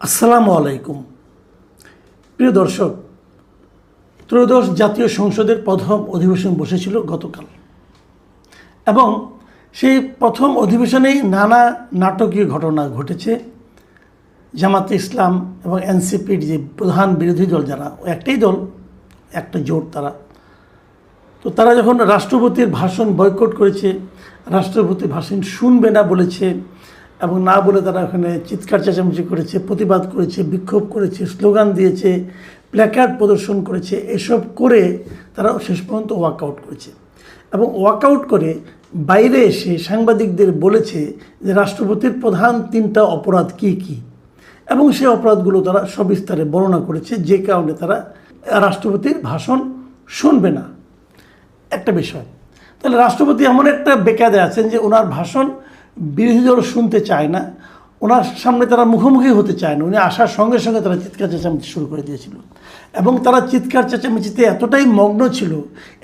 আসসালামু আলাইকুম। প্রিয় দর্শক, ত্রয়োদশ জাতীয় সংসদের প্রথম অধিবেশন বসেছিল গতকাল এবং সেই প্রথম অধিবেশনেই নানা নাটকীয় ঘটনা ঘটেছে। জামাতে ইসলাম এবং এনসিপির যে প্রধান বিরোধী দল, যারা একটাই দল, একটা জোট, তারা যখন রাষ্ট্রপতির ভাষণ বয়কট করেছে, রাষ্ট্রপতির ভাষণ শুনবে না বলেছে এবং না বলে তারা ওখানে চিৎকার চেঁচামেচি করেছে, প্রতিবাদ করেছে, বিক্ষোভ করেছে, স্লোগান দিয়েছে, প্ল্যাকার্ড প্রদর্শন করেছে। এসব করে তারা শেষ পর্যন্ত ওয়াকআউট করেছে এবং ওয়াকআউট করে বাইরে এসে সাংবাদিকদের বলেছে যে রাষ্ট্রপতির প্রধান 3টা অপরাধ কী কী, এবং সেই অপরাধগুলো তারা সবিস্তারে বর্ণনা করেছে, যে কারণে তারা রাষ্ট্রপতির ভাষণ শুনবে না। একটা বিষয়, তাহলে রাষ্ট্রপতি এমন একটা বেকায়দে আছেন যে ওনার ভাষণ বিরোধী দল শুনতে চায় না, ওনার সামনে তারা মুখোমুখি হতে চায় না। উনি আসার সঙ্গে সঙ্গে তারা চিৎকার চেঁচামেচি শুরু করে দিয়েছিল এবং তারা চিৎকার চেঁচামেচিতে এতটাই মগ্ন ছিল,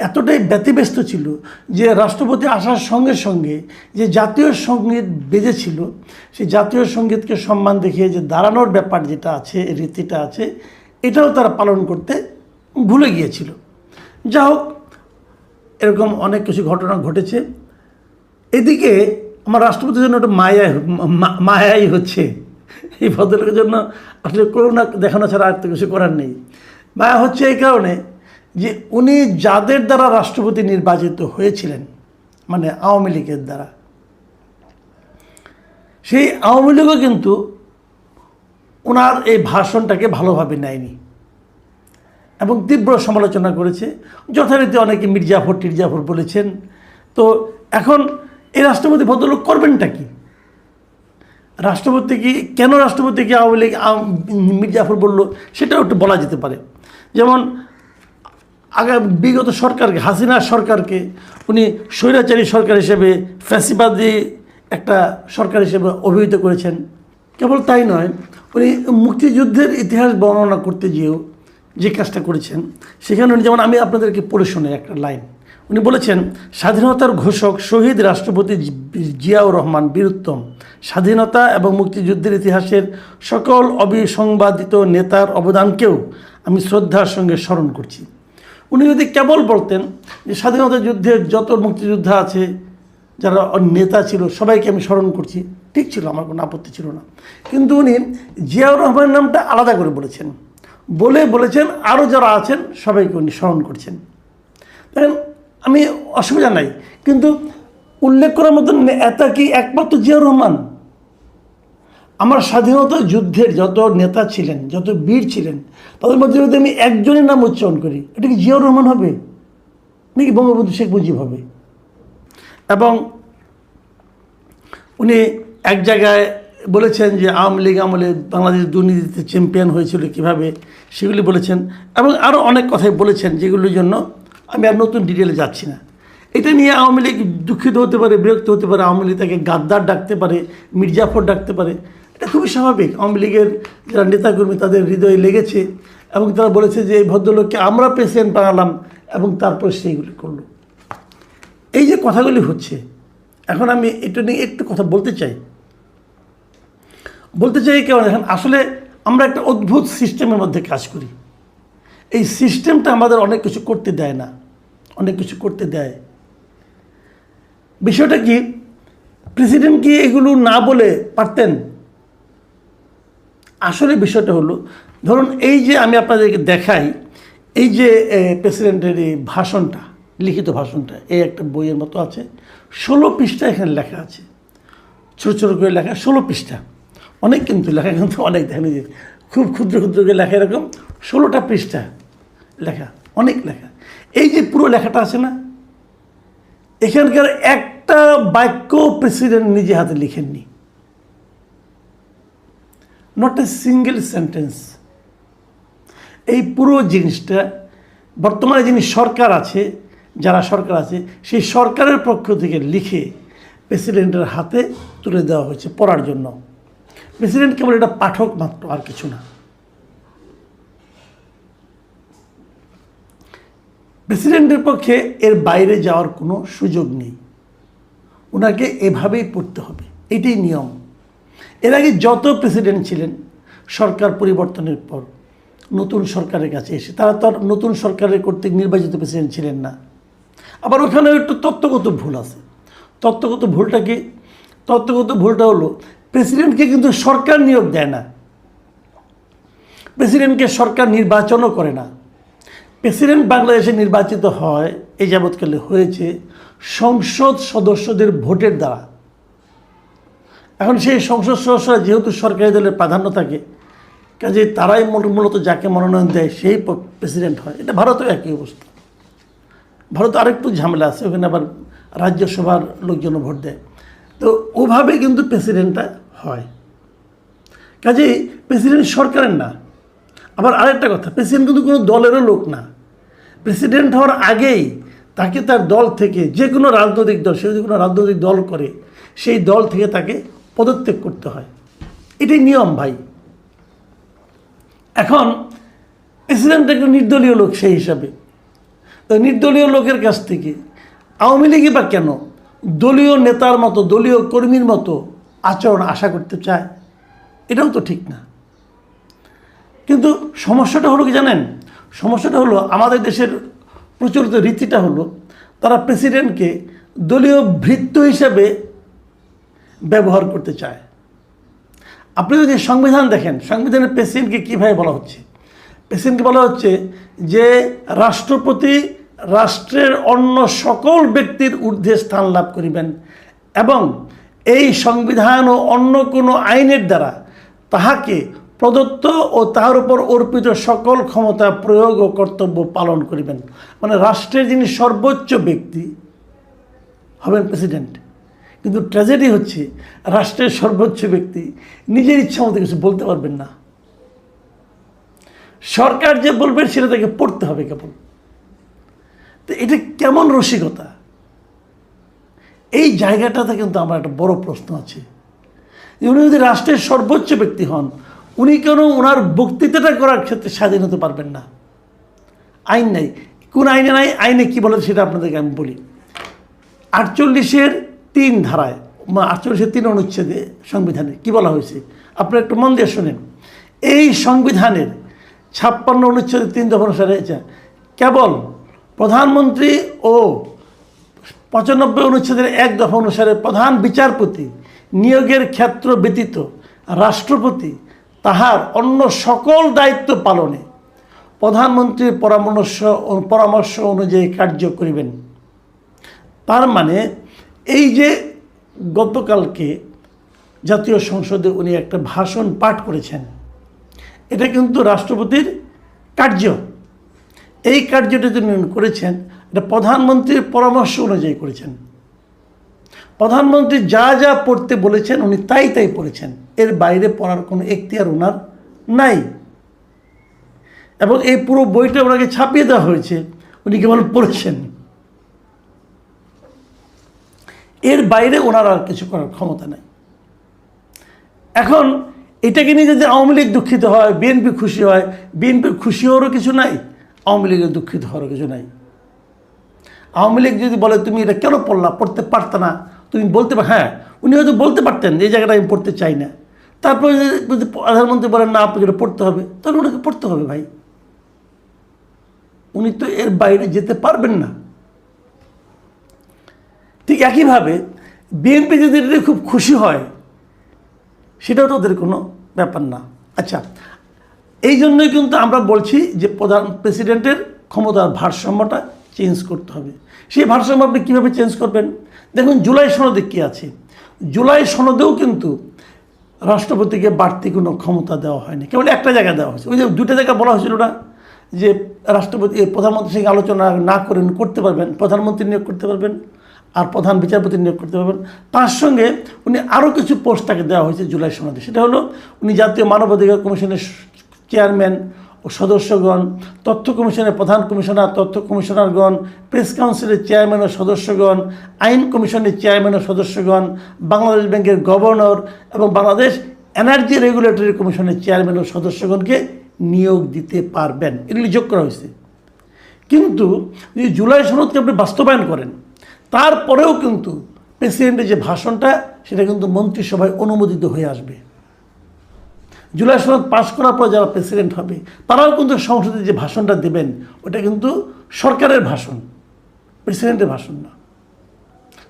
এতটাই ব্যতিব্যস্ত ছিল যে রাষ্ট্রপতি আসার সঙ্গে সঙ্গে যে জাতীয় সঙ্গীত বেজেছিল, সেই জাতীয় সঙ্গীতকে সম্মান দেখিয়ে যে দাঁড়ানোর ব্যাপার যেটা আছে, রীতিটা আছে, এটাও তারা পালন করতে ভুলে গিয়েছিল। যা হোক, এরকম অনেক কিছু ঘটনা ঘটেছে। এদিকে আমার রাষ্ট্রপতির জন্য একটা মায়াই হচ্ছে। এই ভদ্রলোকের জন্য আসলে করুণা দেখানো ছাড়া আর তো কিছু করার নেই। মায়া হচ্ছে এই কারণে যে উনি যাদের দ্বারা রাষ্ট্রপতি নির্বাচিত হয়েছিলেন, মানে আওয়ামী লীগের দ্বারা, সেই আওয়ামী লীগও কিন্তু ওনার এই ভাষণটাকে ভালোভাবে নেয়নি এবং তীব্র সমালোচনা করেছে। যথারীতি অনেকে টিরজাফর বলেছেন। তো এখন এই রাষ্ট্রপতি ভদ্রলোক করবেনটা কি? কেন রাষ্ট্রপতিকে আওয়ামী লীগ মির্জাফর বলল, সেটাও একটু বলা যেতে পারে। যেমন বিগত সরকারকে, হাসিনা সরকারকে উনি স্বৈরাচারী সরকার হিসেবে, ফ্যাসিবাদী একটা সরকার হিসেবে অভিহিত করেছেন। কেবল তাই নয়, উনি মুক্তিযুদ্ধের ইতিহাস বর্ণনা করতে গিয়েও যে কাজটা করেছেন, সেখানে উনি, যেমন আমি আপনাদেরকে পড়ে শোনাই একটা লাইন। উনি বলেছেন, স্বাধীনতার ঘোষক শহীদ রাষ্ট্রপতি জিয়াউর রহমান বীরুত্তম, স্বাধীনতা এবং মুক্তিযুদ্ধের ইতিহাসের সকল অবিসংবাদিত নেতার অবদানকেও আমি শ্রদ্ধার সঙ্গে স্মরণ করছি। উনি যদি কেবল বলতেন যে স্বাধীনতা যুদ্ধের যত মুক্তিযোদ্ধা আছে, যারা নেতা ছিল, সবাইকে আমি স্মরণ করছি, ঠিক ছিল, আমার কোনো আপত্তি ছিল না। কিন্তু উনি জিয়াউর রহমানের নামটা আলাদা করে বলেছেন আরও যারা আছেন সবাইকে উনি স্মরণ করছেন। দেখেন, আমি অসুবিধা নাই, কিন্তু উল্লেখ করার মতন এটা কি একমাত্র জিয়াউর রহমান? আমার স্বাধীনতা যুদ্ধের যত নেতা ছিলেন, যত বীর ছিলেন, তাদের মধ্যে যদি আমি একজনের নাম উচ্চারণ করি, এটা কি জিয়াউর রহমান হবে নাকি বঙ্গবন্ধু শেখ মুজিব হবে? এবং উনি এক জায়গায় বলেছেন যে আওয়ামী লীগ আমলে বাংলাদেশ দুর্নীতিতে চ্যাম্পিয়ন হয়েছিল কীভাবে, সেগুলি বলেছেন এবং আরও অনেক কথাই বলেছেন, যেগুলির জন্য আমি আর নতুন ডিটেলে যাচ্ছি না। এটা নিয়ে আওয়ামী লীগ দুঃখিত হতে পারে, বিরক্ত হতে পারে, আওয়ামী লীগ তাকে গাদ্দার ডাকতে পারে, মির্জাফর ডাকতে পারে, এটা খুবই স্বাভাবিক। আওয়ামী লীগের যারা নেতাকর্মী, তাদের হৃদয়ে লেগেছে এবং তারা বলেছে যে এই ভদ্রলোককে আমরা প্রেসিডেন্ট বানালাম এবং তারপর সেইগুলি করলো। এই যে কথাগুলি হচ্ছে, এখন আমি এটা নিয়ে একটু কথা বলতে চাই কারণ এখন আসলে আমরা একটা অদ্ভুত সিস্টেমের মধ্যে কাজ করি। এই সিস্টেমটা আমাদের অনেক কিছু করতে দেয় না, অনেক কিছু করতে দেয়। বিষয়টা কি, প্রেসিডেন্ট কি এগুলো না বলে পারতেন? আসলে বিষয়টা হলো, ধরুন এই যে আমি আপনাদেরকে দেখাই, এই যে প্রেসিডেন্টের এই ভাষণটা, লিখিত ভাষণটা, এই একটা বইয়ের মতো আছে, 16 পৃষ্ঠা এখানে লেখা আছে, ছোটো ছোটো করে লেখা, 16 পৃষ্ঠা, অনেক কিন্তু লেখা, কিন্তু অনেক দেখেন যে খুব ক্ষুদ্র ক্ষুদ্র করে লেখা, এরকম 16টা পৃষ্ঠা লেখা, অনেক লেখা। এই যে পুরো লেখাটা আছে না, এখানকার একটা বাক্য প্রেসিডেন্ট নিজে হাতে লিখেননি, নট এ সিঙ্গেল সেন্টেন্স। এই পুরো জিনিসটা বর্তমানে যিনি সরকার আছে, যারা সরকার আছে, সেই সরকারের পক্ষ থেকে লিখে প্রেসিডেন্টের হাতে তুলে দেওয়া হয়েছে পড়ার জন্য। প্রেসিডেন্ট কেবল এটা পাঠক মাত্র, আর কিছু না। প্রেসিডেন্টের পক্ষে এর বাইরে যাওয়ার কোনো সুযোগ নেই, ওনাকে এভাবেই পড়তে হবে, এটাই নিয়ম। এর আগে যত প্রেসিডেন্ট ছিলেন সরকার পরিবর্তনের পর নতুন সরকারের কাছে এসে তারা তো আর নতুন সরকারের কর্তৃক নির্বাচিত প্রেসিডেন্ট ছিলেন না। আবার ওখানে একটু তত্ত্বগত ভুল আছে। তত্ত্বগত ভুলটা কি? তত্ত্বগত ভুলটা হলো প্রেসিডেন্টকে কিন্তু সরকার নিয়োগ দেয় না, প্রেসিডেন্টকে সরকার নির্বাচনও করে না। প্রেসিডেন্ট বাংলাদেশে নির্বাচিত হয়, এই যাবৎকালে হয়েছে সংসদ সদস্যদের ভোটের দ্বারা। এখন সেই সংসদ সদস্যরা যেহেতু সরকারি দলের প্রাধান্য থাকে, কাজে তারাই মূলত যাকে মনোনয়ন দেয় সেই প্রেসিডেন্ট হয়। এটা ভারতেও একই অবস্থা। ভারত আরেকটু ঝামেলা আছে, ওখানে আবার রাজ্যসভার লোকজন ভোট দেয়। তো ওভাবে কিন্তু প্রেসিডেন্টটা হয়। কাজেই প্রেসিডেন্ট সরকারের না। আবার আরেকটা কথা, প্রেসিডেন্ট কিন্তু কোনো দলেরও লোক না। প্রেসিডেন্ট হওয়ার আগেই তাকে তার দল থেকে, যে কোনো রাজনৈতিক দল, সে যদি কোনো রাজনৈতিক দল করে, সেই দল থেকে তাকে পদত্যাগ করতে হয়। এটাই নিয়ম ভাই। এখন প্রেসিডেন্ট একটা নির্দলীয় লোক, সেই হিসাবে তো নির্দলীয় লোকের কাছ থেকে আওয়ামী লীগই বা কেন দলীয় নেতার মতো, দলীয় কর্মীর মতো আচরণ আশা করতে চায়? এটাও তো ঠিক না। কিন্তু সমস্যাটা হলো কি জানেন? সমস্যাটা হলো আমাদের দেশের প্রচলিত রীতিটা হলো তারা প্রেসিডেন্টকে দলীয় ভৃত্য হিসাবে ব্যবহার করতে চায়। আপনি যদি সংবিধান দেখেন, সংবিধানের প্রেসিডেন্টকে কীভাবে বলা হচ্ছে? প্রেসিডেন্টকে বলা হচ্ছে যে রাষ্ট্রপতি রাষ্ট্রের অন্য সকল ব্যক্তির ঊর্ধ্বে স্থান লাভ করিবেন এবং এই সংবিধান ও অন্য কোনো আইনের দ্বারা তাহাকে প্রদত্ত ও তাহার উপর অর্পিত সকল ক্ষমতা প্রয়োগ ও কর্তব্য পালন করিবেন। মানে রাষ্ট্রের যিনি সর্বোচ্চ ব্যক্তি হবেন প্রেসিডেন্ট। কিন্তু ট্র্যাজেডি হচ্ছে রাষ্ট্রের সর্বোচ্চ ব্যক্তি নিজের ইচ্ছা মতো কিছু বলতে পারবেন না। সরকার যে বলবেন সেটা তাকে পড়তে হবে কেবল। তো এটা কেমন রসিকতা? এই জায়গাটাতে কিন্তু আমার একটা বড় প্রশ্ন আছে। উনি যদি রাষ্ট্রের সর্বোচ্চ ব্যক্তি হন, উনি কেন ওনার বক্তৃতাটা করার ক্ষেত্রে স্বাধীন হতে পারবেন না? আইন নাই। কোন আইনে নাই? আইনে কি বলে সেটা আপনাদেরকে আমি বলি। 48(3) ধারায়, 48(3) অনুচ্ছেদে সংবিধানে কি বলা হয়েছে আপনারা একটু মন দিয়ে শোনেন। এই সংবিধানের 56 অনুচ্ছেদে 3 দফা অনুসারে কেবল প্রধানমন্ত্রী ও 95 অনুচ্ছেদের 1 দফা অনুসারে প্রধান বিচারপতি নিয়োগের ক্ষেত্র ব্যতীত রাষ্ট্রপতি তাহার অন্য সকল দায়িত্ব পালনে প্রধানমন্ত্রীর পরামর্শ অনুযায়ী কার্য করিবেন। তার মানে এই যে গতকালকে জাতীয় সংসদে উনি একটা ভাষণ পাঠ করেছেন, এটা কিন্তু রাষ্ট্রপতির কার্য। এই কার্যটা যিনি করেছেন, এটা প্রধানমন্ত্রীর পরামর্শ অনুযায়ী করেছেন। প্রধানমন্ত্রী যা যা পড়তে বলেছেন উনি তাই তাই পড়েছেন, এর বাইরে পড়ার কোনো এখতিয়ার ওনার নাই। এবং এই পুরো বইটা ওনাকে ছাপিয়ে দেওয়া হয়েছে, উনি কেবল পড়েছেন। এর বাইরে ওনার আর কিছু করার ক্ষমতা নাই। এখন এটাকে নিয়ে যদি আওয়ামী লীগ দুঃখিত হয়, বিএনপি খুশি হয়, বিএনপির খুশি হওয়ারও কিছু নাই, আওয়ামী লীগের দুঃখিত হওয়ারও কিছু নাই। আওয়ামী লীগ যদি বলে তুমি এটা কেন পড়লা, পড়তে পারতে না, তুমি বলতে হ্যাঁ, উনি হয়তো বলতে পারতেন এই জায়গাটা আমি পড়তে চাই না। তারপরে যদি প্রধানমন্ত্রী বলেন না আপনাকে এটা পড়তে হবে, তাহলে ওনাকে পড়তে হবে ভাই। উনি তো এর বাইরে যেতে পারবেন না। ঠিক একইভাবে বিএনপি যদি এটা খুব খুশি হয়, সেটাও তো ওদের কোনো ব্যাপার না। আচ্ছা, এই জন্যই কিন্তু আমরা বলছি যে প্রেসিডেন্টের ক্ষমতার ভারসাম্যটা চেঞ্জ করতে হবে। সেই ভারসাম্য আপনি কীভাবে চেঞ্জ করবেন? দেখুন জুলাই সনদে কী আছে। জুলাই সনদেও কিন্তু রাষ্ট্রপতিকে বাড়তি কোনো ক্ষমতা দেওয়া হয়নি, কেবল একটা জায়গায় দেওয়া হয়েছে। ওই যে 2টা জায়গায় বলা হয়েছিল না যে রাষ্ট্রপতি প্রধানমন্ত্রীর সঙ্গে আলোচনা না করতে পারবেন, প্রধানমন্ত্রী নিয়োগ করতে পারবেন আর প্রধান বিচারপতি নিয়োগ করতে পারবেন। তার সঙ্গে উনি আরও কিছু পোস্ট তাকে দেওয়া হয়েছে জুলাই সনদে। সেটা হলো উনি জাতীয় মানবাধিকার কমিশনের চেয়ারম্যান ও সদস্যগণ, তথ্য কমিশনের প্রধান কমিশনার, তথ্য কমিশনারগণ, প্রেস কাউন্সিলের চেয়ারম্যান ও সদস্যগণ, আইন কমিশনের চেয়ারম্যান ও সদস্যগণ, বাংলাদেশ ব্যাংকের গভর্নর এবং বাংলাদেশ এনার্জি রেগুলেটরি কমিশনের চেয়ারম্যান ও সদস্যগণকে নিয়োগ দিতে পারবেন। এগুলি যোগ করা হয়েছে। কিন্তু যদি জুলাই সনদকে আপনি বাস্তবায়ন করেন, তারপরেও কিন্তু প্রেসিডেন্টের যে ভাষণটা সেটা কিন্তু মন্ত্রিসভায় অনুমোদিত হয়ে আসবে। জুলাই সনদ পাশ করার পর যারা প্রেসিডেন্ট হবে তারাও কিন্তু সংসদে যে ভাষণটা দেবেন ওটা কিন্তু সরকারের ভাষণ, প্রেসিডেন্টের ভাষণ না,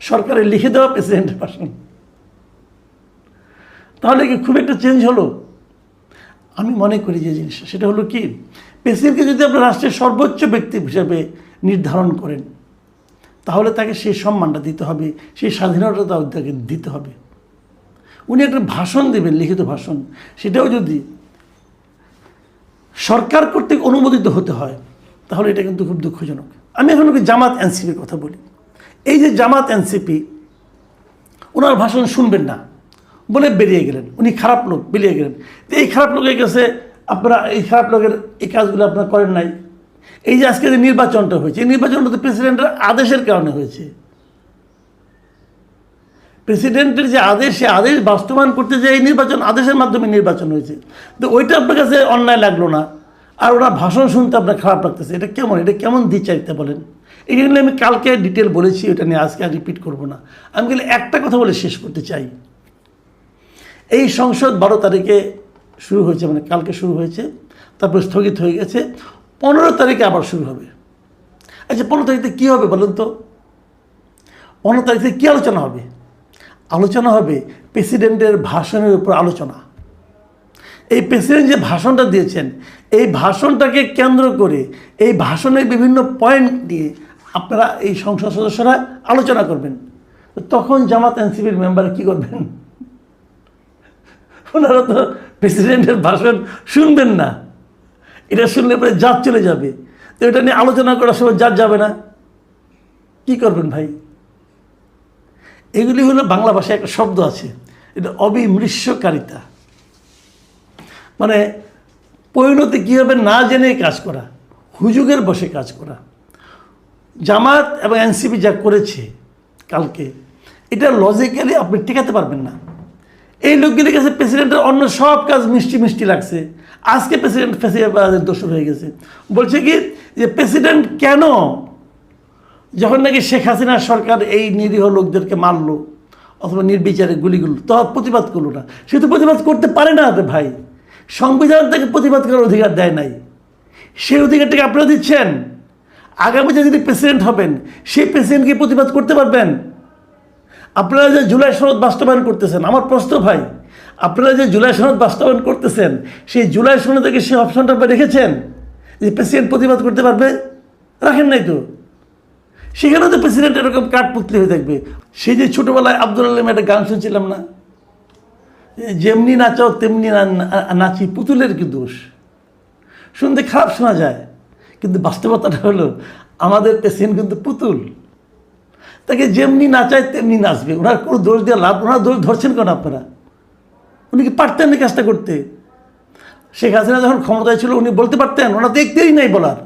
সরকারের লিখে দেওয়া প্রেসিডেন্টের ভাষণ। তাহলে কি খুব একটা চেঞ্জ হলো? আমি মনে করি যে জিনিসটা সেটা হলো কি, প্রেসিডেন্টকে যদি আপনার রাষ্ট্রের সর্বোচ্চ ব্যক্তি হিসাবে নির্ধারণ করেন তাহলে তাকে সেই সম্মানটা দিতে হবে, সেই স্বাধীনতা তাকে দিতে হবে। উনি একটা ভাষণ দেবেন, লিখিত ভাষণ, সেটাও যদি সরকার কর্তৃক অনুমোদিত হতে হয় তাহলে এটা কিন্তু খুব দুঃখজনক। আমি এখন জামাত এনসিপির কথা বলি। এই যে জামাত এনসিপি, ওনার ভাষণ শুনবেন না বলে বেরিয়ে গেলেন, উনি খারাপ লোক, বেরিয়ে গেলেন। তো এই খারাপ লোকের কাছে আপনারা এই খারাপ লোকের এই কাজগুলো আপনারা করেন নাই। এই যে আজকে যে নির্বাচনটা হয়েছে, এই নির্বাচনটা তো প্রেসিডেন্টের আদেশের কারণে হয়েছে। প্রেসিডেন্টের যে আদেশ, সে আদেশ বাস্তবায়ন করতে যে এই নির্বাচন আদেশের মাধ্যমে নির্বাচন হয়েছে, তো ওইটা আপনার কাছে অন্যায় লাগলো না, আর ওরা ভাষণ শুনতে আপনার খারাপ লাগতেছে, এটা কেমন? এটা কেমন দ্বিচারিতা বলেন? এটা নিয়ে আমি কালকে ডিটেল বলেছি, ওটা নিয়ে আজকে আর রিপিট করবো না। আমি গেলে একটা কথা বলে শেষ করতে চাই। এই সংসদ 12 তারিখে শুরু হয়েছে, মানে কালকে শুরু হয়েছে, তারপর স্থগিত হয়ে গেছে, 15 তারিখে আবার শুরু হবে। আচ্ছা, 15 তারিখে কী হবে বলুন তো? 15 তারিখে কী আলোচনা হবে? আলোচনা হবে প্রেসিডেন্টের ভাষণের উপর আলোচনা। এই প্রেসিডেন্ট যে ভাষণটা দিয়েছেন, এই ভাষণটাকে কেন্দ্র করে এই ভাষণের বিভিন্ন পয়েন্ট নিয়ে আপনারা এই সংসদ সদস্যরা আলোচনা করবেন। তখন জামাত এনসিপির মেম্বার কী করবেন? ওনারা তো প্রেসিডেন্টের ভাষণ শুনবেন না, এটা শুনলে পরে জাত চলে যাবে। তো এটা নিয়ে আলোচনা করার সময় জাত যাবে না, কি করবেন ভাই? এগুলি হলো বাংলা ভাষায় একটা শব্দ আছে, এটা অবিমৃষ্যকারিতা, মানে পরিণতি কী হবে না জেনে কাজ করা, হুজুগের বসে কাজ করা। জামাত এবং এনসিপি যা করেছে কালকে, এটা লজিক্যালি আপনি টিকাতে পারবেন না। এই লোকগুলির কাছে প্রেসিডেন্টের অন্য সব কাজ মিষ্টি মিষ্টি লাগছে। আজকে প্রেসিডেন্ট দোষর হয়ে গেছে, বলছে কি যে প্রেসিডেন্ট কেন যখন নাকি শেখ হাসিনার সরকার এই নিরীহ লোকদেরকে মারলো অথবা নির্বিচারে গুলিগুলো, তখন প্রতিবাদ করলো না। সে তো প্রতিবাদ করতে পারে না রে ভাই, সংবিধান তাকে প্রতিবাদ করার অধিকার দেয় নাই। সেই অধিকারটাকে আপনারা দিচ্ছেন। আগামীতে যদি প্রেসিডেন্ট হবেন, সেই প্রেসিডেন্টকে প্রতিবাদ করতে পারবেন? আপনারা যে জুলাই সনদ বাস্তবায়ন করতেছেন, আমার প্রশ্ন ভাই, আপনারা যে জুলাই সনদ বাস্তবায়ন করতেছেন, সেই জুলাই সনদে সেই অপশনটা আপনি রেখেছেন যে প্রেসিডেন্ট প্রতিবাদ করতে পারবে? রাখেন নাই তো। সেখানেও তো প্রেসিডেন্ট এরকম কাঠপুতলি হয়ে থাকবে। সেই যে ছোটোবেলায় আব্দুল আলম একটা গান শুনছিলাম না, যেমনি নাচাও তেমনি নাচি, পুতুলের কি দোষ? শুনতে খারাপ শোনা যায়, কিন্তু বাস্তবতাটা হলো আমাদের প্রেসিডেন্ট কিন্তু পুতুল, তাকে যেমনি নাচায় তেমনি নাচবে। ওনার কোনো দোষ দিয়ে লাভ, ওনার দোষ ধরছেন কেন আপনারা? উনি কি পারতেন এই কাজটা করতে? শেখ হাসিনা যখন ক্ষমতায় ছিল উনি বলতে পারতেন? ওনার দেখতেই নাই বলার।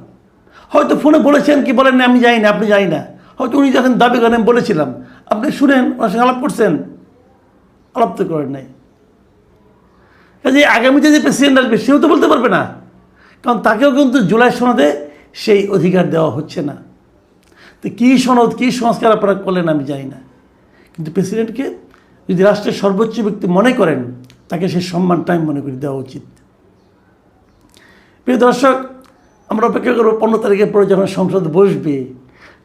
হয়তো ফোনে বলেছেন কি বলেন না আমি জানি না, আপনি জানি না, হয়তো উনি যখন দাবি করেন বলেছিলাম, আপনি শুনেন, ওনার সঙ্গে আলাপ করছেন? আলাপ তো করেন নাই। কাজে আগামীতে যে প্রেসিডেন্ট আসবে সেও তো বলতে পারবে না, কারণ তাকেও কিন্তু জুলাই সনদে সেই অধিকার দেওয়া হচ্ছে না। তো কী সনদ, কী সংস্কার আপনারা করলেন আমি জানি না, কিন্তু প্রেসিডেন্টকে যদি রাষ্ট্রের সর্বোচ্চ ব্যক্তি মনে করেন, তাকে সেই সম্মানটাই মনে করে দেওয়া উচিত। প্রিয় দর্শক, আমরা অপেক্ষা করবো 15 তারিখের পরে যখন সংসদ বসবে,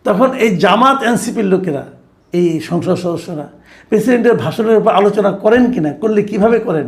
তখন এই জামাত এনসিপির লোকেরা, এই সংসদ সদস্যরা প্রেসিডেন্টের ভাষণের উপর আলোচনা করেন কিনা, করলে কিভাবে করেন,